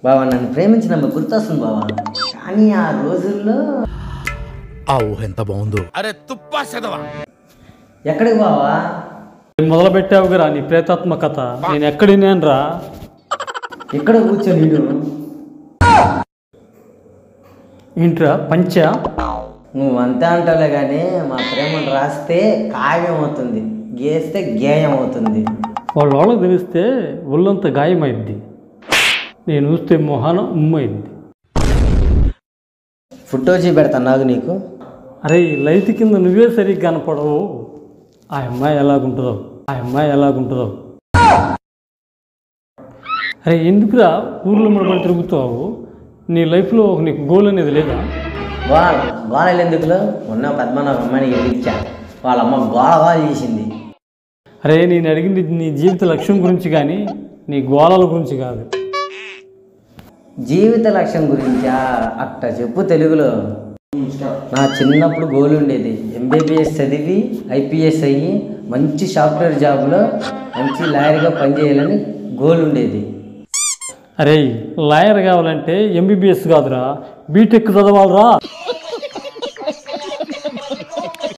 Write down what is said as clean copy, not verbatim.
బావా నన్ను ప్రేమించిన గుర్తొస్తుంది బావా, కానీ ఆ రోజుల్లో ఆ ఊహ ఎంత బాగుందో. అరే తుప్పా చదవా ఎక్కడికి బావా? మొదలు పెట్టావు కదా నీ ప్రేతాత్మ కథ. నేను ఎక్కడినేనరా? ఎక్కడ కూర్చొని ఏంట్రా పంచా? నువ్వు అంతే అంటావులే కానీ మా ప్రేమను రాస్తే కావ్యం అవుతుంది, గేస్తే గేయం అవుతుంది. వాళ్ళకి తెలిస్తే ఒళ్ళంతా గాయమైద్ది, నేను చూస్తే మొహాన ఉమ్మైద్ది. ఫోటో చూపెడతాను నాకు నీకు. అరే లైట్ కింద నువ్వే సరిగ్గా కనపడవు. ఆ అమ్మాయి ఎలాగుంటుందో. అరే ఎందుకురా ఊర్లో ముడబడి తిరుగుతావు? నీ లైఫ్లో నీకు గోల్ అనేది లేదా? గోళలు ఎందుకులో మొన్న పద్మనాభ అమ్మాయిని గెలిపించా, వాళ్ళ అమ్మ గోళ చేసింది. అరే నేను అడిగింది నీ జీవిత లక్ష్యం గురించి కానీ నీ గోళాల గురించి కాదు. జీవిత లక్ష్యం గురించా? అట్ట చెప్పు తెలుగులో. నా చిన్నప్పుడు గోల్ ఉండేది, ఎంబీబీఎస్ చదివి ఐపీఎస్ అయ్యి మంచి సాఫ్ట్వేర్ జాబ్లో మంచి లాయర్గా పనిచేయాలని గోల్ ఉండేది. అరే లాయర్ కావాలంటే ఎంబీబీఎస్ కాదురా, బీటెక్ చదవాలరా.